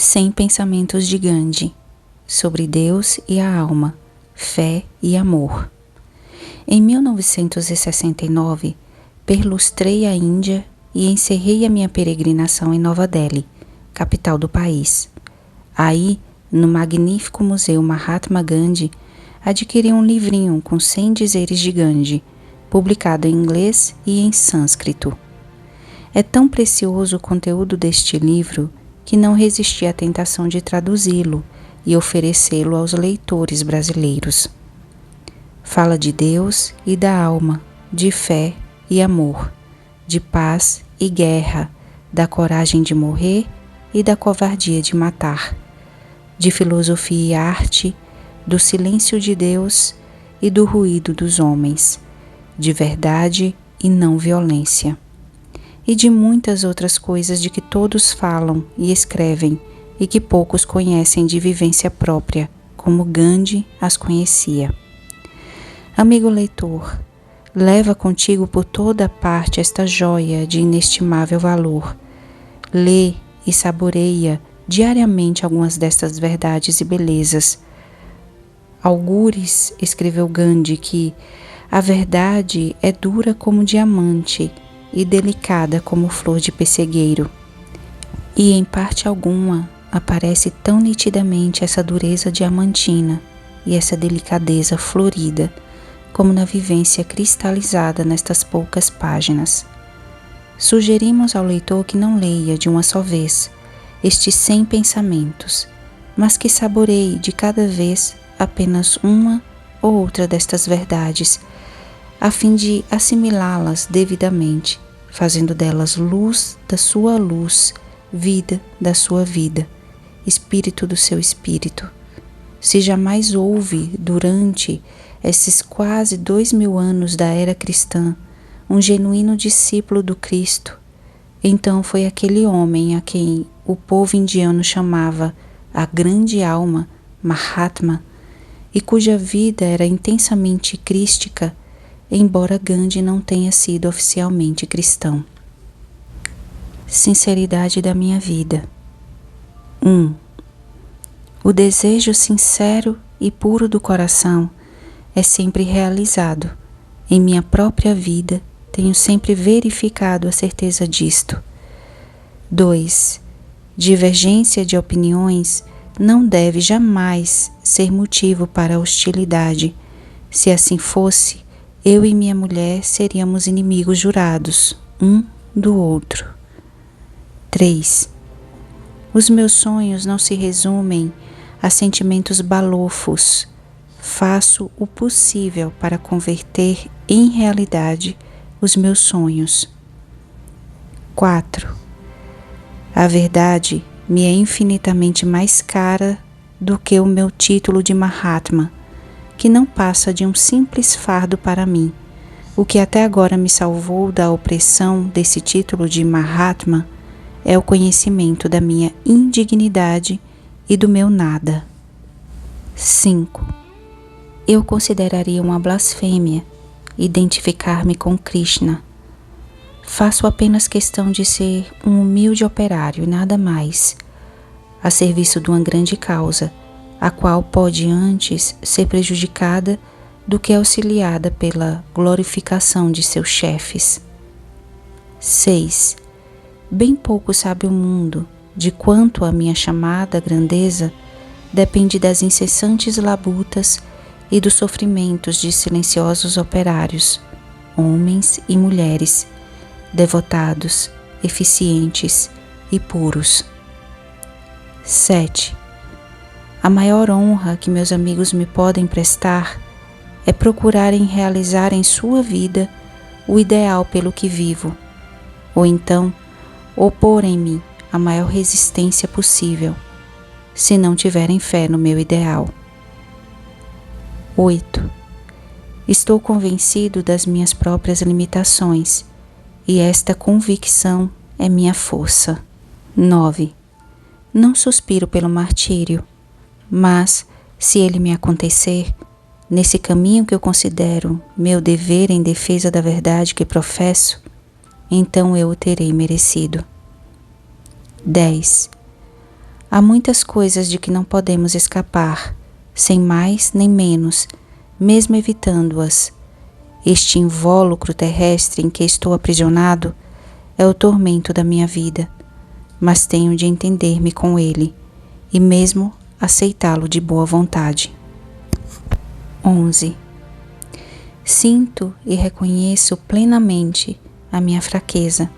100 pensamentos de Gandhi sobre Deus e a alma, fé e amor. Em 1969, perlustrei a Índia e encerrei a minha peregrinação em Nova Delhi, capital do país. Aí, no magnífico Museu Mahatma Gandhi, adquiri um livrinho com 100 dizeres de Gandhi, publicado em inglês e em sânscrito. É tão precioso o conteúdo deste livro que não resisti à tentação de traduzi-lo e oferecê-lo aos leitores brasileiros. Fala de Deus e da alma, de fé e amor, de paz e guerra, da coragem de morrer e da covardia de matar, de filosofia e arte, do silêncio de Deus e do ruído dos homens, de verdade e não violência, e de muitas outras coisas de que todos falam e escrevem e que poucos conhecem de vivência própria, como Gandhi as conhecia. Amigo leitor, leva contigo por toda parte esta joia de inestimável valor. Lê e saboreia diariamente algumas destas verdades e belezas. Algures, escreveu Gandhi, que a verdade é dura como diamante e delicada como flor de pessegueiro. E em parte alguma aparece tão nitidamente essa dureza diamantina e essa delicadeza florida, como na vivência cristalizada nestas poucas páginas. Sugerimos ao leitor que não leia de uma só vez estes 100 pensamentos, mas que saboreie de cada vez apenas uma ou outra destas verdades, a fim de assimilá-las devidamente, fazendo delas luz da sua luz, vida da sua vida, espírito do seu espírito. Se jamais houve, durante esses quase 2000 anos da era cristã, um genuíno discípulo do Cristo, então foi aquele homem a quem o povo indiano chamava a grande alma, Mahatma, e cuja vida era intensamente crística, embora Gandhi não tenha sido oficialmente cristão. Sinceridade da minha vida. 1. O desejo sincero e puro do coração é sempre realizado. Em minha própria vida, tenho sempre verificado a certeza disto. 2. Divergência de opiniões não deve jamais ser motivo para hostilidade. Se assim fosse, eu e minha mulher seríamos inimigos jurados, um do outro. 3. Os meus sonhos não se resumem a sentimentos balofos. Faço o possível para converter em realidade os meus sonhos. 4. A verdade me é infinitamente mais cara do que o meu título de Mahatma, que não passa de um simples fardo para mim. O que até agora me salvou da opressão desse título de Mahatma é o conhecimento da minha indignidade e do meu nada. 5. Eu consideraria uma blasfêmia identificar-me com Krishna. Faço apenas questão de ser um humilde operário e nada mais, a serviço de uma grande causa, a qual pode antes ser prejudicada do que auxiliada pela glorificação de seus chefes. 6. Bem pouco sabe o mundo de quanto a minha chamada grandeza depende das incessantes labutas e dos sofrimentos de silenciosos operários, homens e mulheres, devotados, eficientes e puros. 7. A maior honra que meus amigos me podem prestar é procurarem realizar em sua vida o ideal pelo que vivo, ou então oporem-me a maior resistência possível, se não tiverem fé no meu ideal. 8. Estou convencido das minhas próprias limitações, e esta convicção é minha força. 9. Não suspiro pelo martírio, mas, se ele me acontecer, nesse caminho que eu considero meu dever em defesa da verdade que professo, então eu o terei merecido. 10. Há muitas coisas de que não podemos escapar, sem mais nem menos, mesmo evitando-as. Este invólucro terrestre em que estou aprisionado é o tormento da minha vida, mas tenho de entender-me com ele e mesmo aceitá-lo de boa vontade. 11. Sinto e reconheço plenamente a minha fraqueza,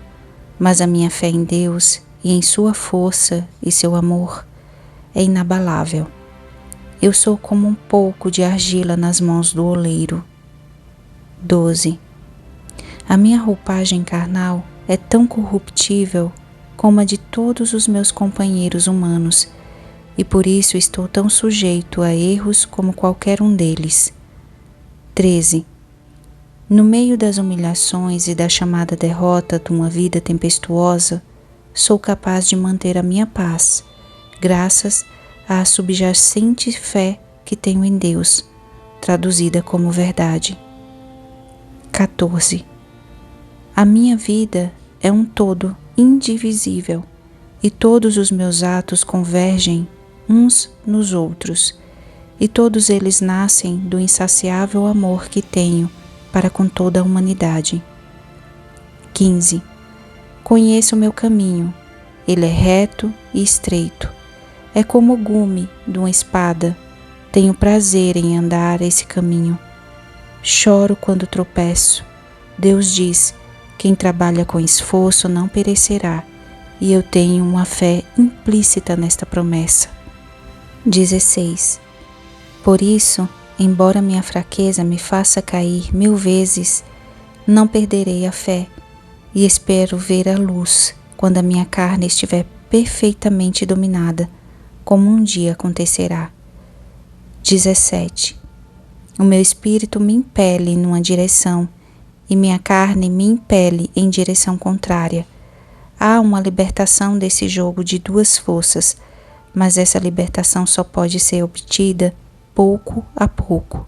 mas a minha fé em Deus e em sua força e seu amor é inabalável. Eu sou como um pouco de argila nas mãos do oleiro. 12. A minha roupagem carnal é tão corruptível como a de todos os meus companheiros humanos, e por isso estou tão sujeito a erros como qualquer um deles. 13. No meio das humilhações e da chamada derrota de uma vida tempestuosa, sou capaz de manter a minha paz, graças à subjacente fé que tenho em Deus, traduzida como verdade. 14. A minha vida é um todo indivisível e todos os meus atos convergem uns nos outros, e todos eles nascem do insaciável amor que tenho para com toda a humanidade. 15. Conheço o meu caminho, ele é reto e estreito, é como o gume de uma espada, tenho prazer em andar esse caminho. Choro quando tropeço. Deus diz: quem trabalha com esforço não perecerá, e eu tenho uma fé implícita nesta promessa. 16. Por isso, embora minha fraqueza me faça cair 1000 vezes, não perderei a fé, e espero ver a luz quando a minha carne estiver perfeitamente dominada, como um dia acontecerá. 17. O meu espírito me impele numa direção e minha carne me impele em direção contrária. Há uma libertação desse jogo de duas forças, mas essa libertação só pode ser obtida pouco a pouco,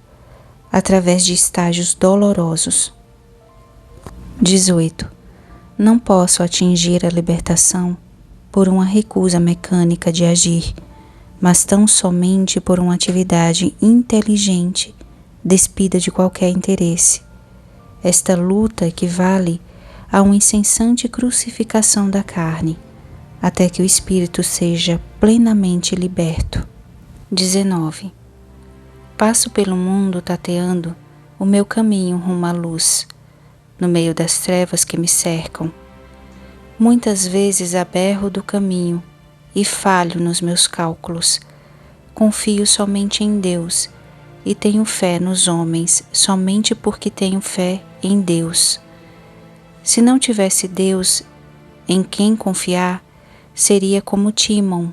através de estágios dolorosos. 18. Não posso atingir a libertação por uma recusa mecânica de agir, mas tão somente por uma atividade inteligente, despida de qualquer interesse. Esta luta equivale a uma incessante crucificação da carne, até que o espírito seja plenamente liberto. 19. Passo pelo mundo tateando o meu caminho rumo à luz, no meio das trevas que me cercam. Muitas vezes aberro do caminho e falho nos meus cálculos. Confio somente em Deus e tenho fé nos homens somente porque tenho fé em Deus. Se não tivesse Deus em quem confiar, seria como Tímon,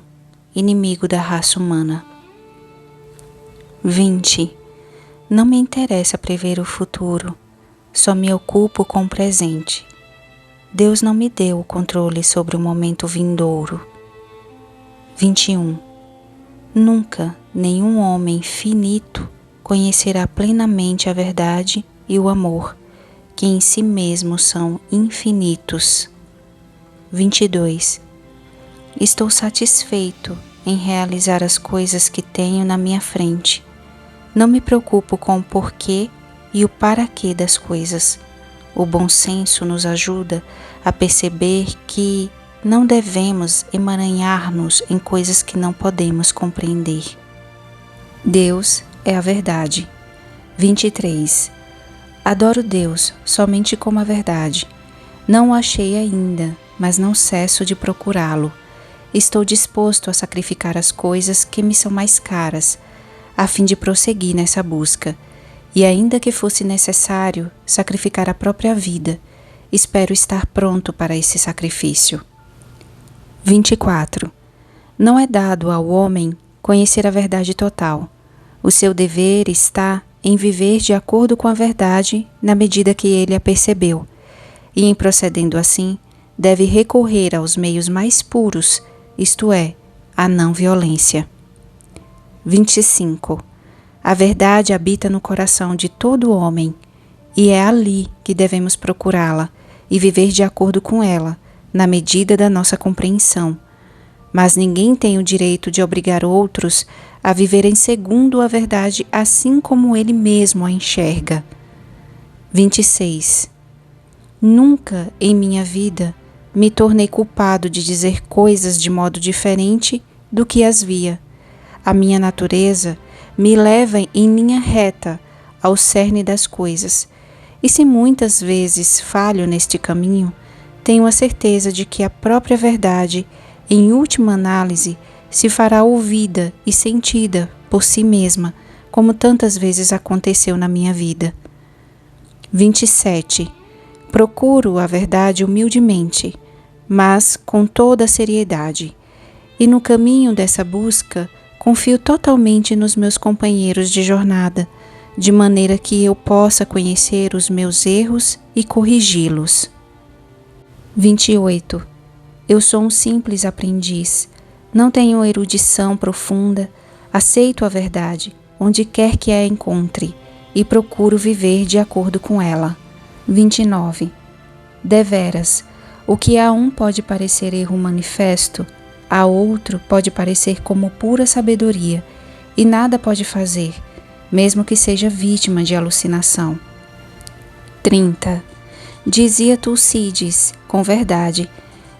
inimigo da raça humana. 20. Não me interessa prever o futuro, só me ocupo com o presente. Deus não me deu o controle sobre o momento vindouro. 21. Nunca nenhum homem finito conhecerá plenamente a verdade e o amor, que em si mesmos são infinitos. 22. Estou satisfeito em realizar as coisas que tenho na minha frente. Não me preocupo com o porquê e o para quê das coisas. O bom senso nos ajuda a perceber que não devemos emaranhar-nos em coisas que não podemos compreender. Deus é a verdade. 23. Adoro Deus somente como a verdade. Não o achei ainda, mas não cesso de procurá-lo. Estou disposto a sacrificar as coisas que me são mais caras, a fim de prosseguir nessa busca, e ainda que fosse necessário sacrificar a própria vida, espero estar pronto para esse sacrifício. 24. Não é dado ao homem conhecer a verdade total. O seu dever está em viver de acordo com a verdade na medida que ele a percebeu, e em procedendo assim, deve recorrer aos meios mais puros, isto é, a não violência. 25. A verdade habita no coração de todo homem, e é ali que devemos procurá-la e viver de acordo com ela, na medida da nossa compreensão. mas ninguém tem o direito de obrigar outros a viverem segundo a verdade assim como ele mesmo a enxerga. 26. Nunca em minha vida me tornei culpado de dizer coisas de modo diferente do que as via. A minha natureza me leva em linha reta ao cerne das coisas, e se muitas vezes falho neste caminho, tenho a certeza de que a própria verdade, em última análise, se fará ouvida e sentida por si mesma, como tantas vezes aconteceu na minha vida. 27. Procuro a verdade humildemente, mas com toda a seriedade, e no caminho dessa busca confio totalmente nos meus companheiros de jornada, de maneira que eu possa conhecer os meus erros e corrigi-los. 28. Eu sou um simples aprendiz, não tenho erudição profunda, aceito a verdade, onde quer que a encontre, e procuro viver de acordo com ela. 29. Deveras, o que a um pode parecer erro manifesto, a outro pode parecer como pura sabedoria, e nada pode fazer, mesmo que seja vítima de alucinação. 30. Dizia Tucídides, com verdade,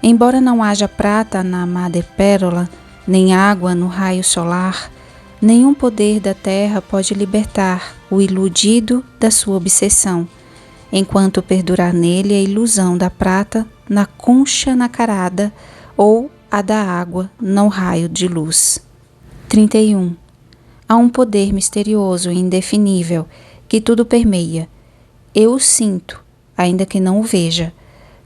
embora não haja prata na madrepérola, nem água no raio solar, nenhum poder da terra pode libertar o iludido da sua obsessão, enquanto perdurar nele a ilusão da prata na concha nacarada ou a da água no raio de luz. 31. Há um poder misterioso e indefinível que tudo permeia. Eu o sinto, ainda que não o veja.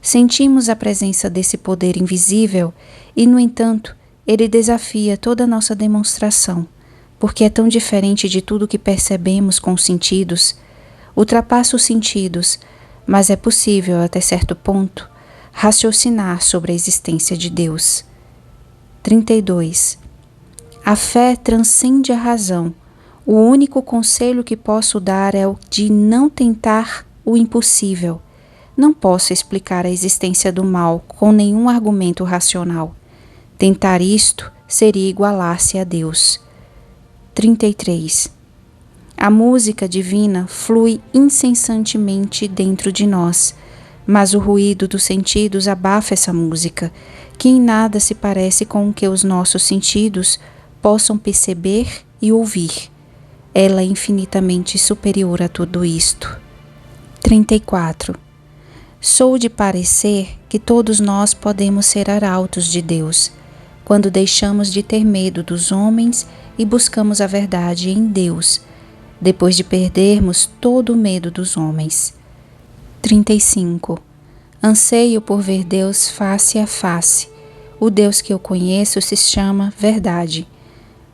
Sentimos a presença desse poder invisível e, no entanto, ele desafia toda a nossa demonstração, porque é tão diferente de tudo que percebemos com os sentidos. Ultrapassa os sentidos, mas é possível, até certo ponto, raciocinar sobre a existência de Deus. 32. A fé transcende a razão. O único conselho que posso dar é o de não tentar o impossível. Não posso explicar a existência do mal com nenhum argumento racional. Tentar isto seria igualar-se a Deus. 33. A música divina flui incessantemente dentro de nós, mas o ruído dos sentidos abafa essa música, que em nada se parece com o que os nossos sentidos possam perceber e ouvir. Ela é infinitamente superior a tudo isto. 34. Sou de parecer que todos nós podemos ser arautos de Deus, quando deixamos de ter medo dos homens e buscamos a verdade em Deus, depois de perdermos todo o medo dos homens. 35. Anseio por ver Deus face a face. O Deus que eu conheço se chama Verdade.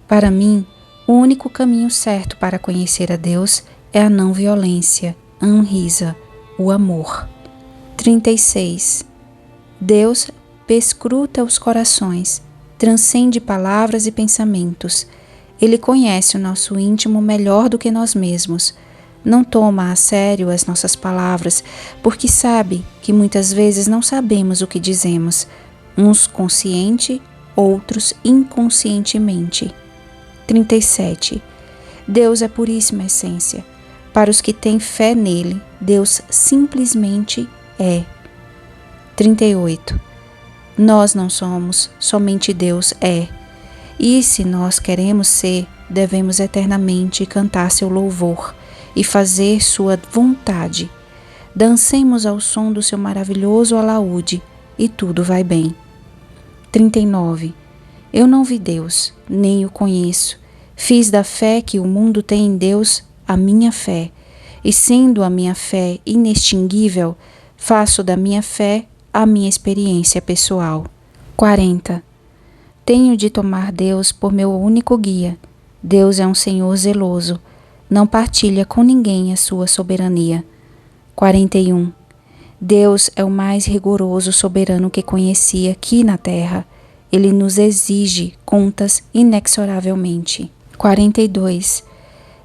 Para mim, o único caminho certo para conhecer a Deus é a não violência, a anrisa, o amor. 36. Deus perscruta os corações, transcende palavras e pensamentos. Ele conhece o nosso íntimo melhor do que nós mesmos. Não toma a sério as nossas palavras, porque sabe que muitas vezes não sabemos o que dizemos, uns consciente, outros inconscientemente. 37. Deus é puríssima essência. Para os que têm fé nele, Deus simplesmente é. 38. Nós não somos, somente Deus é. E se nós queremos ser, devemos eternamente cantar seu louvor e fazer sua vontade. Dancemos ao som do seu maravilhoso alaúde e tudo vai bem. 39. Eu não vi Deus, nem o conheço. Fiz da fé que o mundo tem em Deus a minha fé, e sendo a minha fé inextinguível, faço da minha fé a minha experiência pessoal. 40. Tenho de tomar Deus por meu único guia. Deus é um Senhor zeloso, não partilha com ninguém a sua soberania. 41. Deus é o mais rigoroso soberano que conheci aqui na terra. Ele nos exige contas inexoravelmente. 42.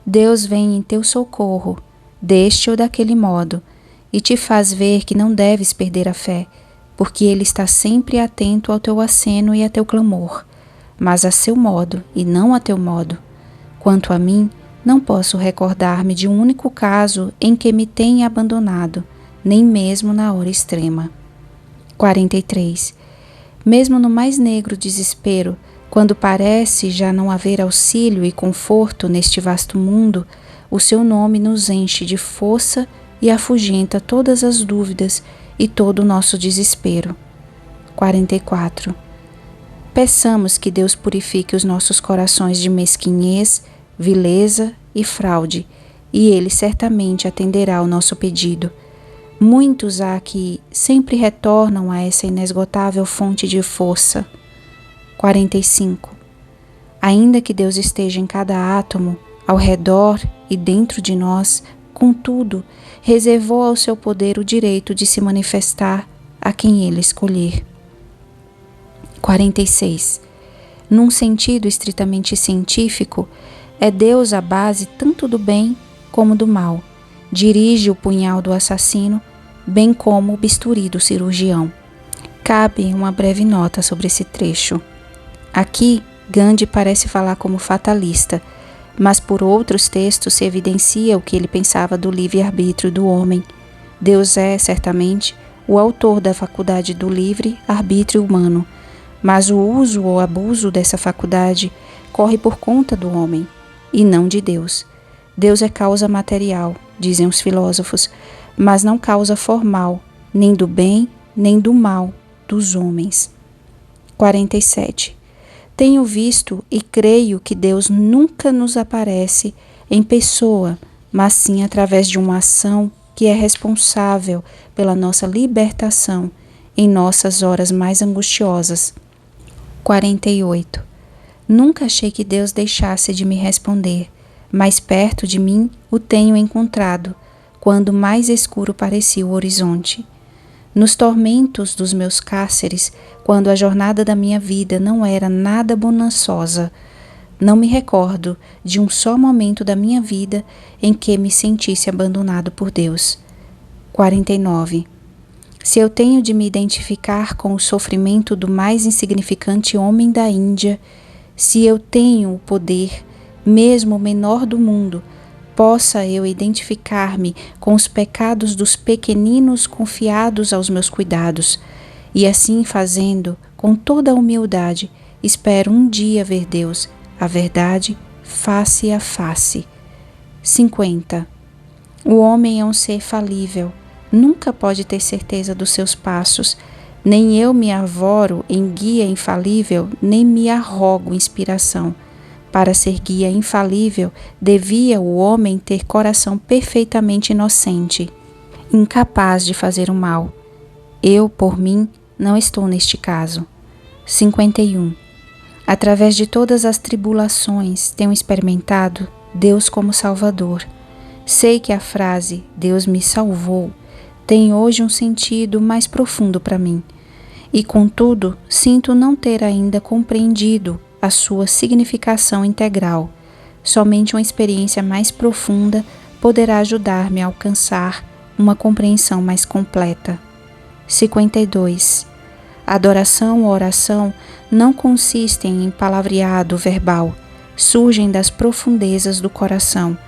Deus vem em teu socorro, deste ou daquele modo, e te faz ver que não deves perder a fé, porque Ele está sempre atento ao teu aceno e a teu clamor, mas a seu modo e não a teu modo. Quanto a mim, não posso recordar-me de um único caso em que me tenha abandonado, nem mesmo na hora extrema. 43. Mesmo no mais negro desespero, quando parece já não haver auxílio e conforto neste vasto mundo, o seu nome nos enche de força e afugenta todas as dúvidas e todo o nosso desespero. 44. Peçamos que Deus purifique os nossos corações de mesquinhez, vileza e fraude, e Ele certamente atenderá ao nosso pedido. Muitos há que sempre retornam a essa inesgotável fonte de força. 45. Ainda que Deus esteja em cada átomo, ao redor e dentro de nós, contudo, reservou ao seu poder o direito de se manifestar a quem Ele escolher. 46. Num sentido estritamente científico, é Deus a base tanto do bem como do mal. Dirige o punhal do assassino, bem como o bisturi do cirurgião. Cabe uma breve nota sobre esse trecho. Aqui, Gandhi parece falar como fatalista, mas por outros textos se evidencia o que ele pensava do livre-arbítrio do homem. Deus é, certamente, o autor da faculdade do livre-arbítrio humano, mas o uso ou abuso dessa faculdade corre por conta do homem, e não de Deus. Deus é causa material, dizem os filósofos, mas não causa formal, nem do bem, nem do mal dos homens. 47. Tenho visto e creio que Deus nunca nos aparece em pessoa, mas sim através de uma ação que é responsável pela nossa libertação em nossas horas mais angustiosas. 48. Nunca achei que Deus deixasse de me responder, mas perto de mim o tenho encontrado, quando mais escuro parecia o horizonte. Nos tormentos dos meus cárceres, quando a jornada da minha vida não era nada bonançosa, não me recordo de um só momento da minha vida em que me sentisse abandonado por Deus. 49. Se eu tenho de me identificar com o sofrimento do mais insignificante homem da Índia, se eu tenho o poder, mesmo o menor do mundo, possa eu identificar-me com os pecados dos pequeninos confiados aos meus cuidados, e assim fazendo, com toda a humildade, espero um dia ver Deus, a verdade, face a face. 50. O homem é um ser falível, nunca pode ter certeza dos seus passos, nem eu me arvoro em guia infalível, nem me arrogo inspiração. Para ser guia infalível, devia o homem ter coração perfeitamente inocente, incapaz de fazer o mal. Eu, por mim, não estou neste caso. 51. Através de todas as tribulações, tenho experimentado Deus como Salvador. Sei que a frase Deus me salvou tem hoje um sentido mais profundo para mim, e contudo sinto não ter ainda compreendido a sua significação integral. Somente uma experiência mais profunda poderá ajudar-me a alcançar uma compreensão mais completa. 52. A adoração ou oração não consistem em palavreado verbal, surgem das profundezas do coração,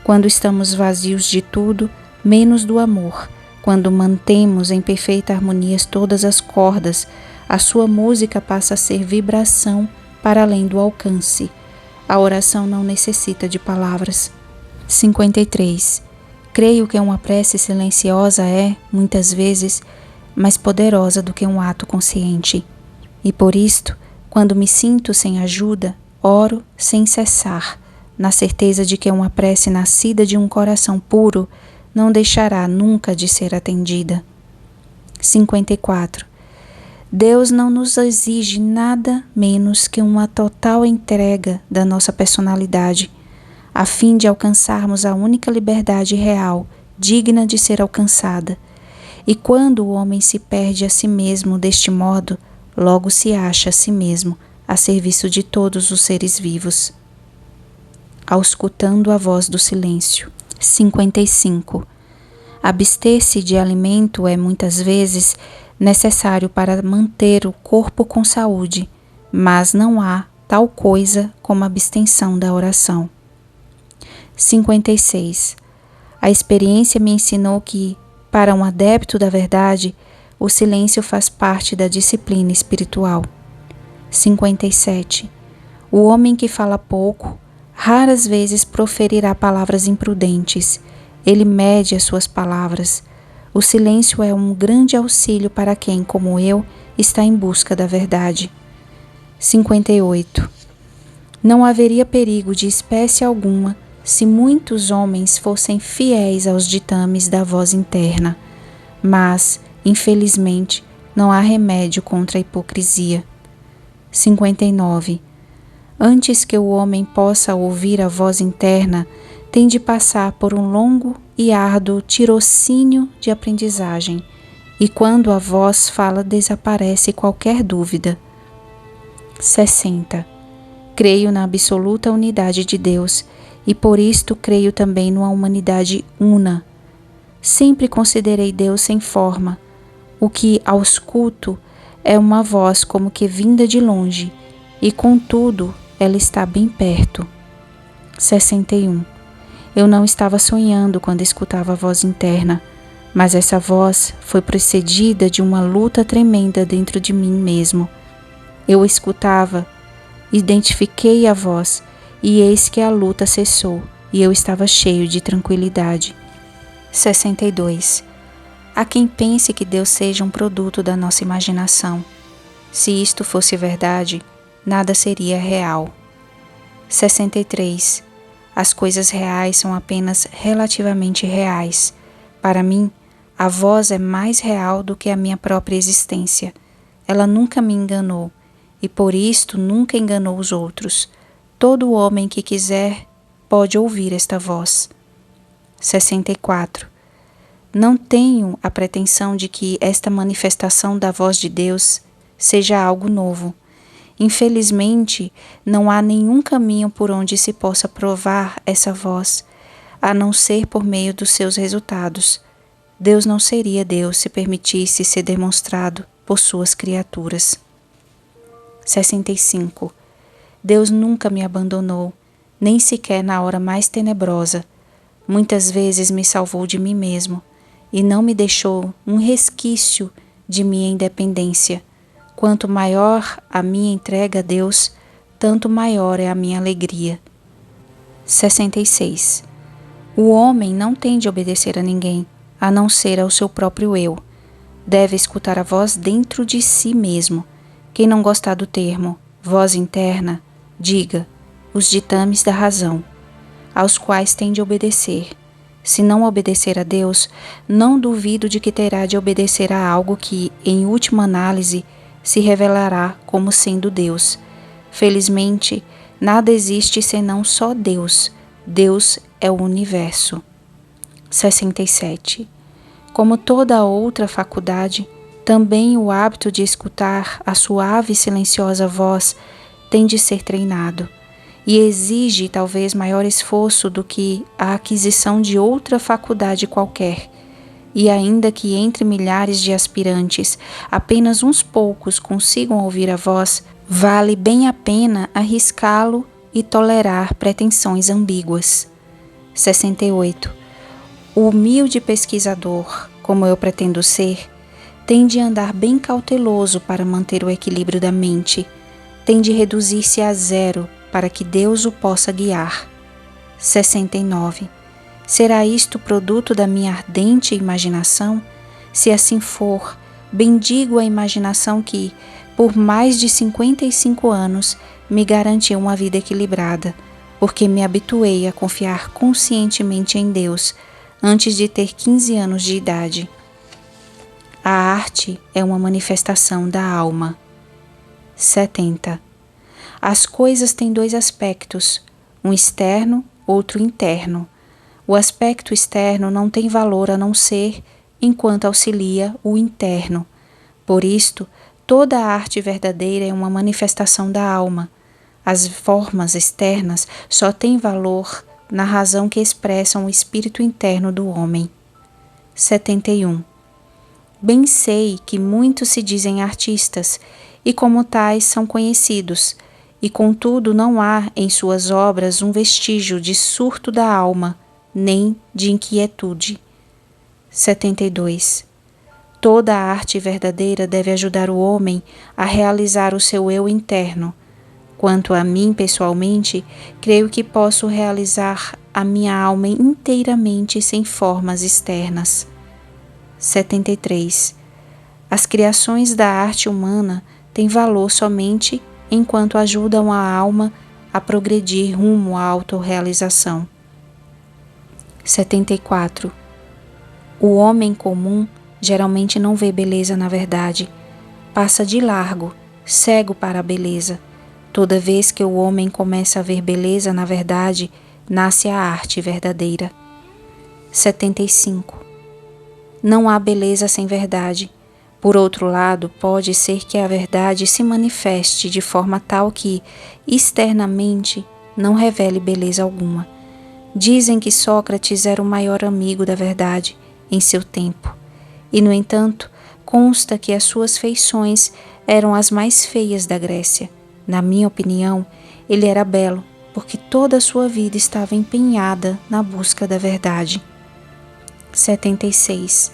quando estamos vazios de tudo, menos do amor, quando mantemos em perfeita harmonia todas as cordas, a sua música passa a ser vibração para além do alcance. A oração não necessita de palavras. 53. Creio que uma prece silenciosa é, muitas vezes, mais poderosa do que um ato consciente. E por isto, quando me sinto sem ajuda, oro sem cessar, na certeza de que uma prece nascida de um coração puro não deixará nunca de ser atendida. 54. Deus não nos exige nada menos que uma total entrega da nossa personalidade, a fim de alcançarmos a única liberdade real, digna de ser alcançada. E quando o homem se perde a si mesmo deste modo, logo se acha a si mesmo a serviço de todos os seres vivos. Auscultando a voz do silêncio. 55. Abster-se de alimento é, muitas vezes, necessário para manter o corpo com saúde, mas não há tal coisa como abstenção da oração. 56. A experiência me ensinou que, para um adepto da verdade, o silêncio faz parte da disciplina espiritual. 57. O homem que fala pouco, raras vezes proferirá palavras imprudentes. Ele mede as suas palavras. O silêncio é um grande auxílio para quem, como eu, está em busca da verdade. 58. Não haveria perigo de espécie alguma se muitos homens fossem fiéis aos ditames da voz interna, mas, infelizmente, não há remédio contra a hipocrisia. 59. Antes que o homem possa ouvir a voz interna, tem de passar por um longo e árduo tirocínio de aprendizagem, e quando a voz fala desaparece qualquer dúvida. 60. Creio na absoluta unidade de Deus e por isto creio também numa humanidade una. Sempre considerei Deus sem forma, o que ausculto é uma voz como que vinda de longe, e contudo ela está bem perto. 61. Eu não estava sonhando quando escutava a voz interna, mas essa voz foi precedida de uma luta tremenda dentro de mim mesmo. Eu escutava, identifiquei a voz, e eis que a luta cessou, e eu estava cheio de tranquilidade. 62. Há quem pense que Deus seja um produto da nossa imaginação. Se isto fosse verdade, nada seria real. 63. As coisas reais são apenas relativamente reais. Para mim, a voz é mais real do que a minha própria existência. Ela nunca me enganou, e por isto nunca enganou os outros. Todo homem que quiser pode ouvir esta voz. 64. Não tenho a pretensão de que esta manifestação da voz de Deus seja algo novo. Infelizmente, não há nenhum caminho por onde se possa provar essa voz, a não ser por meio dos seus resultados. Deus não seria Deus se permitisse ser demonstrado por suas criaturas. 65. Deus nunca me abandonou, nem sequer na hora mais tenebrosa. Muitas vezes me salvou de mim mesmo e não me deixou um resquício de minha independência. Quanto maior a minha entrega a Deus, tanto maior é a minha alegria. 66. O homem não tem de obedecer a ninguém, a não ser ao seu próprio eu. Deve escutar a voz dentro de si mesmo. Quem não gostar do termo voz interna, diga os ditames da razão, aos quais tem de obedecer. Se não obedecer a Deus, não duvido de que terá de obedecer a algo que, em última análise, se revelará como sendo Deus. Felizmente, nada existe senão só Deus. Deus é o universo. 67. Como toda outra faculdade, também o hábito de escutar a suave e silenciosa voz tem de ser treinado, e exige talvez maior esforço do que a aquisição de outra faculdade qualquer. E ainda que entre milhares de aspirantes apenas uns poucos consigam ouvir a voz, vale bem a pena arriscá-lo e tolerar pretensões ambíguas. 68. O humilde pesquisador, como eu pretendo ser, tem de andar bem cauteloso para manter o equilíbrio da mente, tem de reduzir-se a zero para que Deus o possa guiar. 69. Será isto produto da minha ardente imaginação? Se assim for, bendigo a imaginação que, por mais de 55 anos, me garantiu uma vida equilibrada, porque me habituei a confiar conscientemente em Deus antes de ter 15 anos de idade. A arte é uma manifestação da alma. 70. As coisas têm dois aspectos, um externo, outro interno. O aspecto externo não tem valor a não ser enquanto auxilia o interno. Por isto, toda a arte verdadeira é uma manifestação da alma. As formas externas só têm valor na razão que expressam o espírito interno do homem. 71. Bem sei que muitos se dizem artistas e como tais são conhecidos, e contudo não há em suas obras um vestígio de surto da alma, nem de inquietude. 72. Toda a arte verdadeira deve ajudar o homem a realizar o seu eu interno. Quanto a mim, pessoalmente, creio que posso realizar a minha alma inteiramente sem formas externas. 73. As criações da arte humana têm valor somente enquanto ajudam a alma a progredir rumo à autorrealização. 74. O homem comum geralmente não vê beleza na verdade, passa de largo, cego para a beleza. Toda vez que o homem começa a ver beleza na verdade, nasce a arte verdadeira. 75. Não há beleza sem verdade. Por outro lado, pode ser que a verdade se manifeste de forma tal que, externamente, não revele beleza alguma. Dizem que Sócrates era o maior amigo da verdade em seu tempo, e, no entanto, consta que as suas feições eram as mais feias da Grécia. Na minha opinião, ele era belo, porque toda a sua vida estava empenhada na busca da verdade. 76.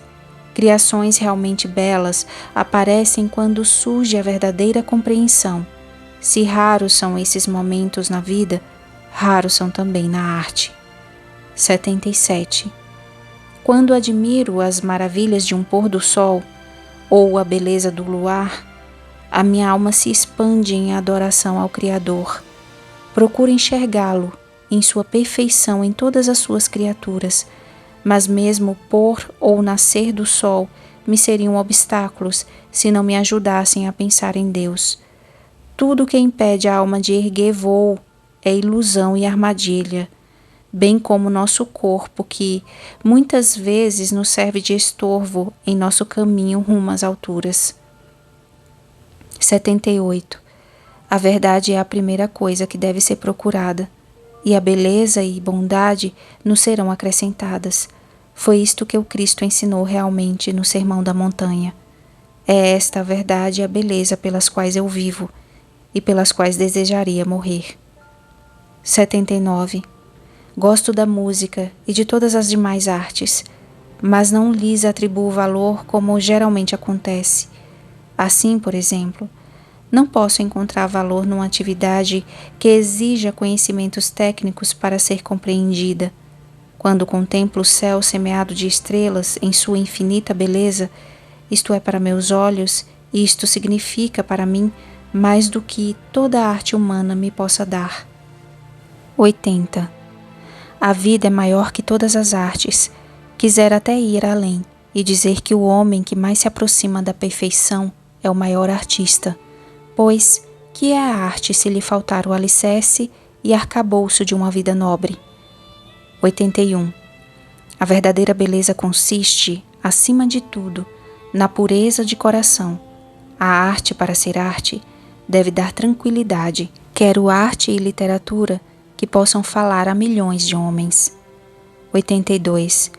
Criações realmente belas aparecem quando surge a verdadeira compreensão. Se raros são esses momentos na vida, raros são também na arte. 77. Quando admiro as maravilhas de um pôr do sol ou a beleza do luar, a minha alma se expande em adoração ao Criador. Procuro enxergá-lo em sua perfeição em todas as suas criaturas, mas mesmo o pôr ou nascer do sol me seriam obstáculos se não me ajudassem a pensar em Deus. Tudo que impede a alma de erguer voo é ilusão e armadilha, bem como nosso corpo que, muitas vezes, nos serve de estorvo em nosso caminho rumo às alturas. 78. A verdade é a primeira coisa que deve ser procurada, e a beleza e bondade nos serão acrescentadas. Foi isto que o Cristo ensinou realmente no Sermão da Montanha. É esta a verdade e a beleza pelas quais eu vivo e pelas quais desejaria morrer. 79. Gosto da música e de todas as demais artes, mas não lhes atribuo valor como geralmente acontece. Assim, por exemplo, não posso encontrar valor numa atividade que exija conhecimentos técnicos para ser compreendida. Quando contemplo o céu semeado de estrelas em sua infinita beleza, isto é para meus olhos, e isto significa para mim mais do que toda a arte humana me possa dar. 80. A vida é maior que todas as artes. Quisera até ir além e dizer que o homem que mais se aproxima da perfeição é o maior artista, pois que é a arte se lhe faltar o alicerce e arcabouço de uma vida nobre? 81. A verdadeira beleza consiste, acima de tudo, na pureza de coração. A arte, para ser arte, deve dar tranquilidade. Quero arte e literatura que possam falar a milhões de homens. 82.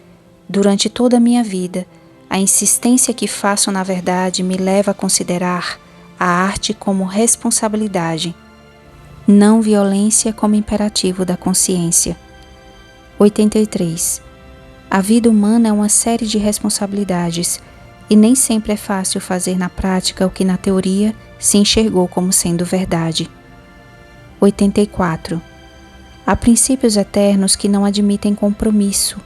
Durante toda a minha vida, a insistência que faço na verdade me leva a considerar a arte como responsabilidade, não violência como imperativo da consciência. 83. A vida humana é uma série de responsabilidades e nem sempre é fácil fazer na prática o que na teoria se enxergou como sendo verdade. 84. Há princípios eternos que não admitem compromisso,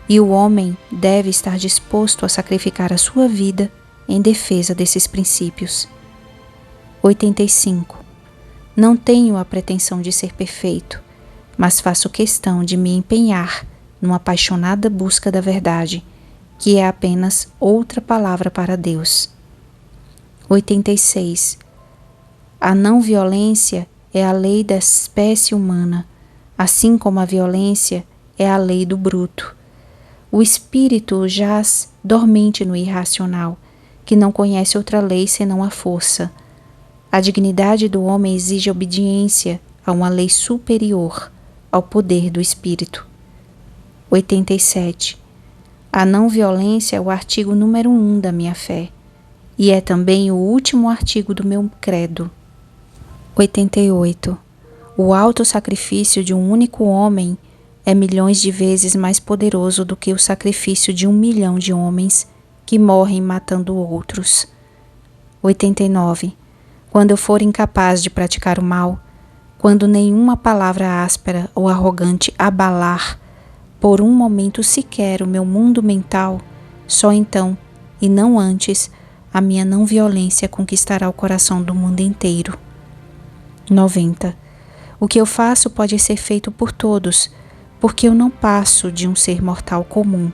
e o homem deve estar disposto a sacrificar a sua vida em defesa desses princípios. 85. Não tenho a pretensão de ser perfeito, mas faço questão de me empenhar numa apaixonada busca da verdade, que é apenas outra palavra para Deus. 86. A não violência é a lei da espécie humana, assim como a violência é a lei do bruto. O espírito jaz dormente no irracional, que não conhece outra lei senão a força. A dignidade do homem exige obediência a uma lei superior, ao poder do espírito. 87. A não violência é o artigo número 1 da minha fé e é também o último artigo do meu credo. 88. O autossacrifício de um único homem é milhões de vezes mais poderoso do que o sacrifício de 1 milhão de homens que morrem matando outros. 89. Quando eu for incapaz de praticar o mal, quando nenhuma palavra áspera ou arrogante abalar por um momento sequer o meu mundo mental, só então, e não antes, a minha não violência conquistará o coração do mundo inteiro. 90. O que eu faço pode ser feito por todos, porque eu não passo de um ser mortal comum,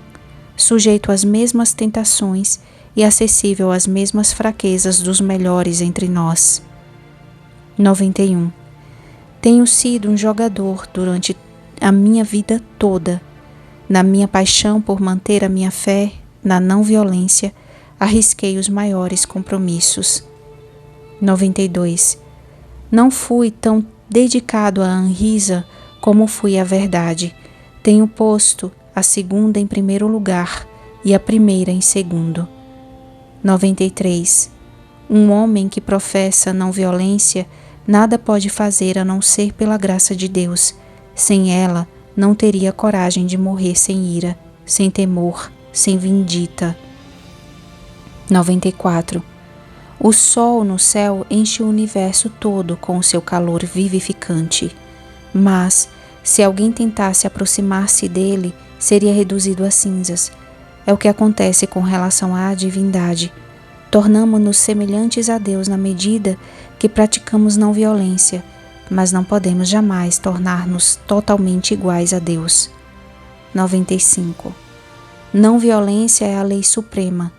sujeito às mesmas tentações e acessível às mesmas fraquezas dos melhores entre nós. 91. Tenho sido um jogador durante a minha vida toda. Na minha paixão por manter a minha fé na não violência, arrisquei os maiores compromissos. 92. Não fui tão dedicado à Anvisa como fui à verdade. Tenho posto a segunda em primeiro lugar e a primeira em segundo. 93. Um homem que professa não violência nada pode fazer a não ser pela graça de Deus. Sem ela, não teria coragem de morrer sem ira, sem temor, sem vindita. 94. O sol no céu enche o universo todo com o seu calor vivificante. Mas, se alguém tentasse aproximar-se dele, seria reduzido a cinzas. É o que acontece com relação à divindade. Tornamo-nos semelhantes a Deus na medida que praticamos não violência, mas não podemos jamais tornar-nos totalmente iguais a Deus. 95. Não violência é a lei suprema.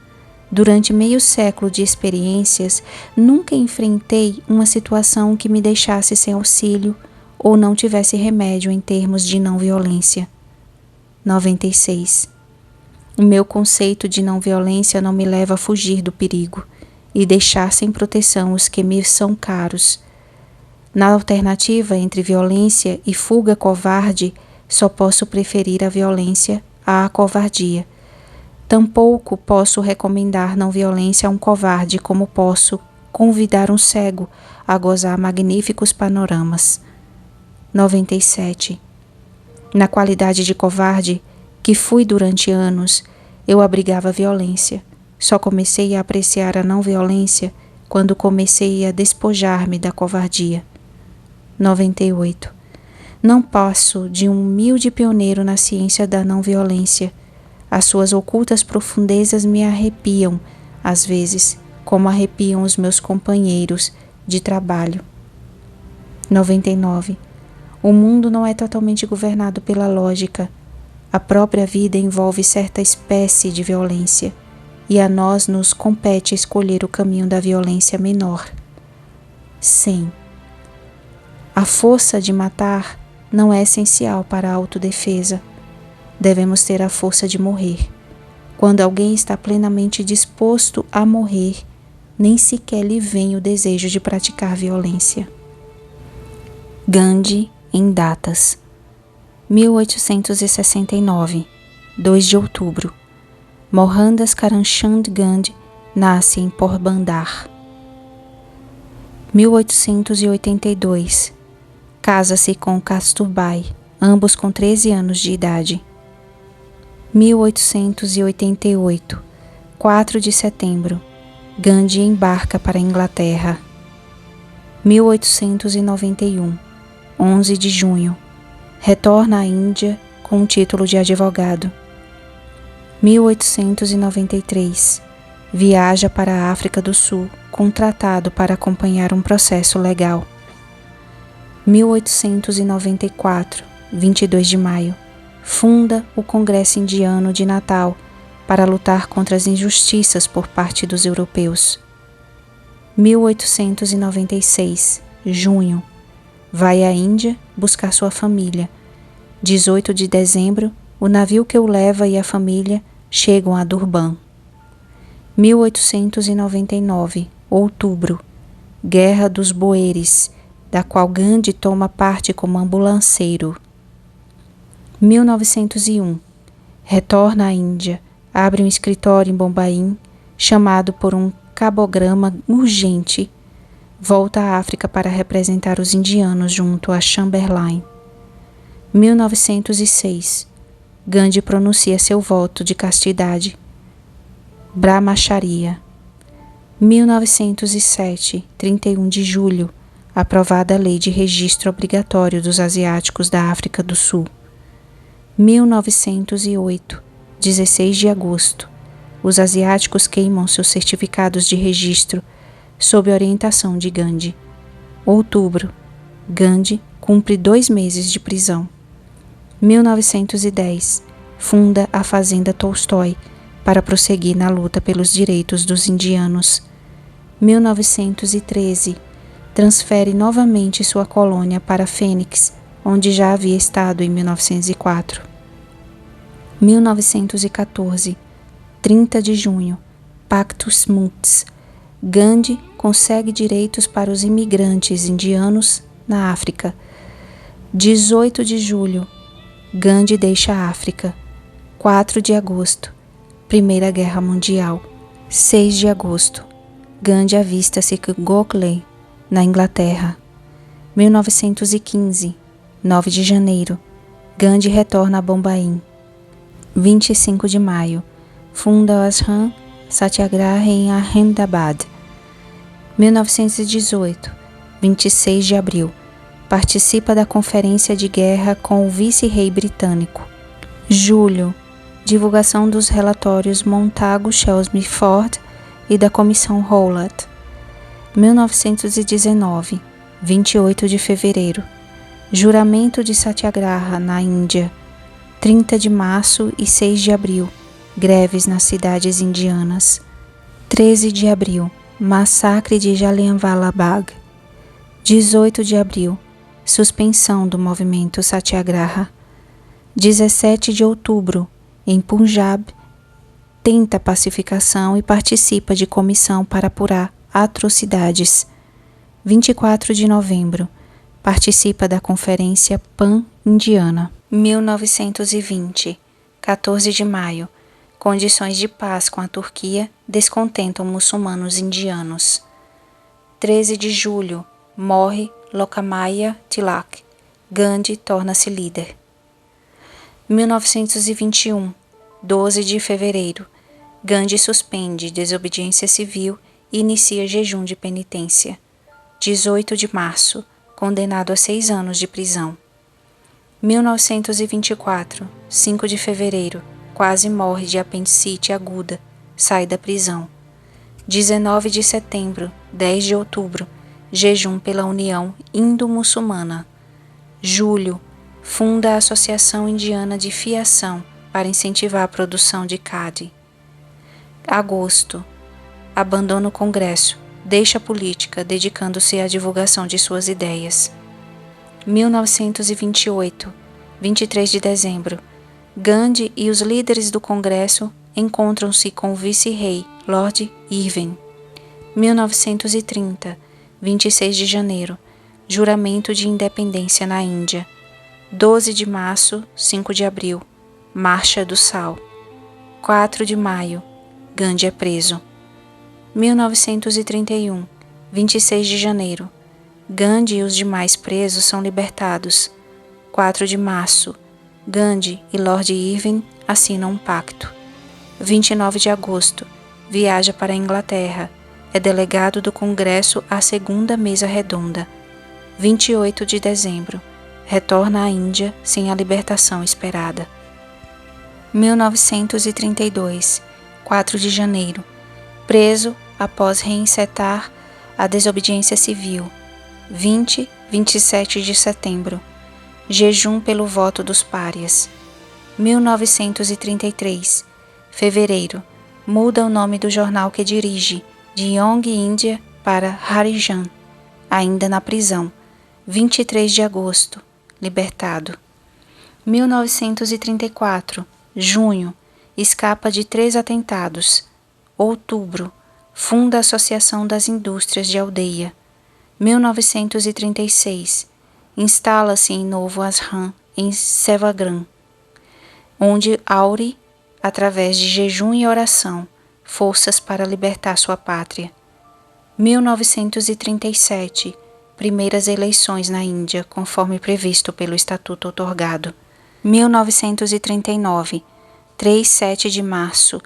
Durante meio século de experiências, nunca enfrentei uma situação que me deixasse sem auxílio ou não tivesse remédio em termos de não violência. 96. O meu conceito de não violência não me leva a fugir do perigo e deixar sem proteção os que me são caros. Na alternativa entre violência e fuga covarde, só posso preferir a violência à covardia. Tampouco posso recomendar não violência a um covarde, como posso convidar um cego a gozar magníficos panoramas. 97. Na qualidade de covarde, que fui durante anos, eu abrigava a violência. Só comecei a apreciar a não violência quando comecei a despojar-me da covardia. 98. Não passo de um humilde pioneiro na ciência da não violência. As suas ocultas profundezas me arrepiam, às vezes, como arrepiam os meus companheiros de trabalho. 99. O mundo não é totalmente governado pela lógica. A própria vida envolve certa espécie de violência, e a nós nos compete escolher o caminho da violência menor. 100. A força de matar não é essencial para a autodefesa. Devemos ter a força de morrer. Quando alguém está plenamente disposto a morrer, nem sequer lhe vem o desejo de praticar violência. Gandhi em datas: 1869, 2 de outubro. Mohandas Karamchand Gandhi nasce em Porbandar. 1882. Casa-se com Kasturbai, ambos com 13 anos de idade. 1888, 4 de setembro. Gandhi embarca para a Inglaterra. 1891, 11 de junho. Retorna à Índia com o título de advogado. 1893. Viaja para a África do Sul, contratado para acompanhar um processo legal. 1894, 22 de maio. Funda o Congresso Indiano de Natal para lutar contra as injustiças por parte dos europeus. 1896, junho. Vai à Índia buscar sua família. 18 de dezembro, o navio que o leva e a família chegam a Durban. 1899, outubro. Guerra dos Boeres, da qual Gandhi toma parte como ambulanceiro. 1901. Retorna à Índia, abre um escritório em Bombaim, chamado por um cabograma urgente. Volta à África para representar os indianos junto a Chamberlain. 1906. Gandhi pronuncia seu voto de castidade. Brahmacharya. 1907, 31 de julho, aprovada a Lei de Registro Obrigatório dos Asiáticos da África do Sul. 1908, 16 de agosto, os asiáticos queimam seus certificados de registro sob orientação de Gandhi. Outubro, Gandhi cumpre 2 meses de prisão. 1910, funda a Fazenda Tolstói para prosseguir na luta pelos direitos dos indianos. 1913, transfere novamente sua colônia para Fênix, onde já havia estado em 1904. 1914, 30 de junho, Pacto Smuts. Gandhi consegue direitos para os imigrantes indianos na África. 18 de julho, Gandhi deixa a África. 4 de agosto, Primeira Guerra Mundial. 6 de agosto, Gandhi avista Sikh Gokhale, na Inglaterra. 1915, 9 de janeiro, Gandhi retorna a Bombaim. 25 de maio, funda o Ashram Satyagraha em Ahmedabad. 1918, 26 de abril, participa da Conferência de Guerra com o vice-rei britânico. Julho, divulgação dos relatórios Montagu-Shelsey-Ford e da Comissão Howlett. 1919, 28 de fevereiro, juramento de Satyagraha na Índia. 30 de março e 6 de abril, greves nas cidades indianas. 13 de abril, massacre de Jallianwala Bagh. 18 de abril, suspensão do movimento Satyagraha. 17 de outubro, em Punjab, tenta pacificação e participa de comissão para apurar atrocidades. 24 de novembro, participa da Conferência Pan-Indiana. 1920, 14 de maio, condições de paz com a Turquia descontentam muçulmanos indianos. 13 de julho, morre Lokmanya Tilak. Gandhi torna-se líder. 1921, 12 de fevereiro, Gandhi suspende desobediência civil e inicia jejum de penitência. 18 de março, condenado a 6 anos de prisão. 1924, 5 de fevereiro, quase morre de apendicite aguda, sai da prisão. 19 de setembro, 10 de outubro, jejum pela União Indo-Muçulmana. Julho, funda a Associação Indiana de Fiação para incentivar a produção de Khadi. Agosto, abandona o Congresso, deixa a política, dedicando-se à divulgação de suas ideias. 1928, 23 de dezembro, Gandhi e os líderes do Congresso encontram-se com o vice-rei Lord Irving. 1930, 26 de janeiro, juramento de independência na Índia. 12 de março, 5 de abril, Marcha do Sal. 4 de maio, Gandhi é preso. 1931, 26 de janeiro, Gandhi e os demais presos são libertados. 4 de março, Gandhi e Lord Irving assinam um pacto. 29 de agosto, viaja para a Inglaterra, é delegado do Congresso à segunda mesa redonda. 28 de dezembro, retorna à Índia sem a libertação esperada. 1932, 4 de janeiro, preso após reencetar a desobediência civil. 27 de setembro, jejum pelo voto dos párias. 1933, fevereiro, muda o nome do jornal que dirige, de Young India para Harijan, ainda na prisão. 23 de agosto, libertado. 1934, junho, escapa de 3 atentados. Outubro, funda a Associação das Indústrias de Aldeia. 1936, instala-se em novo ashram em Sevagram, onde Auri através de jejum e oração, forças para libertar sua pátria. 1937, primeiras eleições na Índia, conforme previsto pelo estatuto outorgado. 1939, 3-7 de março,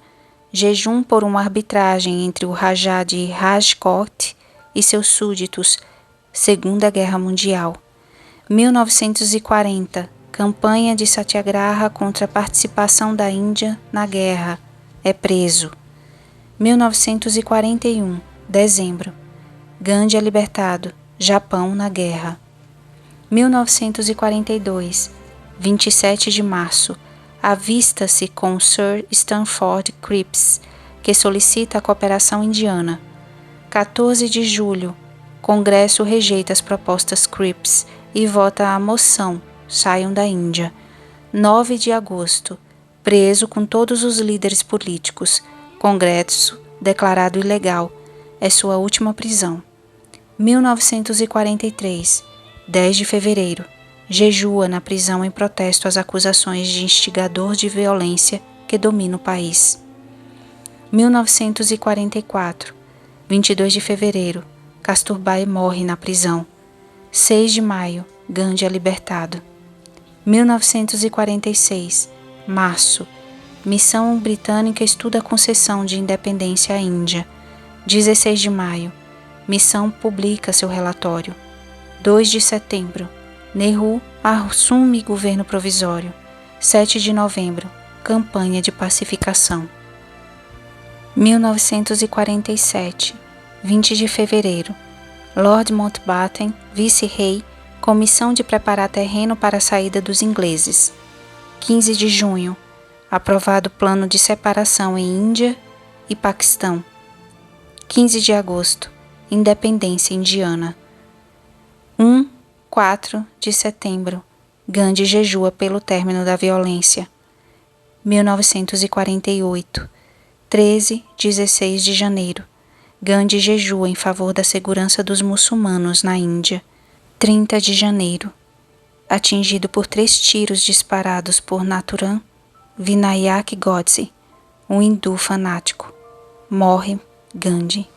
jejum por uma arbitragem entre o Rajá de Rajkot e seus súditos, Segunda Guerra Mundial. 1940, campanha de Satyagraha contra a participação da Índia na guerra, é preso. 1941, dezembro, Gandhi é libertado, Japão na guerra. 1942, 27 de março, avista-se com Sir Stanford Cripps, que solicita a cooperação indiana. 14 de julho, Congresso rejeita as propostas Cripps e vota a moção, saiam da Índia. 9 de agosto, preso com todos os líderes políticos, Congresso declarado ilegal, é sua última prisão. 1943, 10 de fevereiro, jejua na prisão em protesto às acusações de instigador de violência que domina o país. 1944, 22 de fevereiro, Kasturbai morre na prisão. 6 de maio, Gandhi é libertado. 1946, março, missão britânica estuda a concessão de independência à Índia. 16 de maio, missão publica seu relatório. 2 de setembro, Nehru assume governo provisório. 7 de novembro, campanha de pacificação. 1947, 20 de fevereiro, Lord Mountbatten, vice-rei, comissão de preparar terreno para a saída dos ingleses. 15 de junho, aprovado plano de separação em Índia e Paquistão. 15 de agosto, independência indiana. 4 de setembro, Gandhi jejua pelo término da violência. 1948, 16 de janeiro, Gandhi jejua em favor da segurança dos muçulmanos na Índia. 30 de janeiro, atingido por 3 tiros disparados por Nathuram Vinayak Godse, um hindu fanático. Morre Gandhi.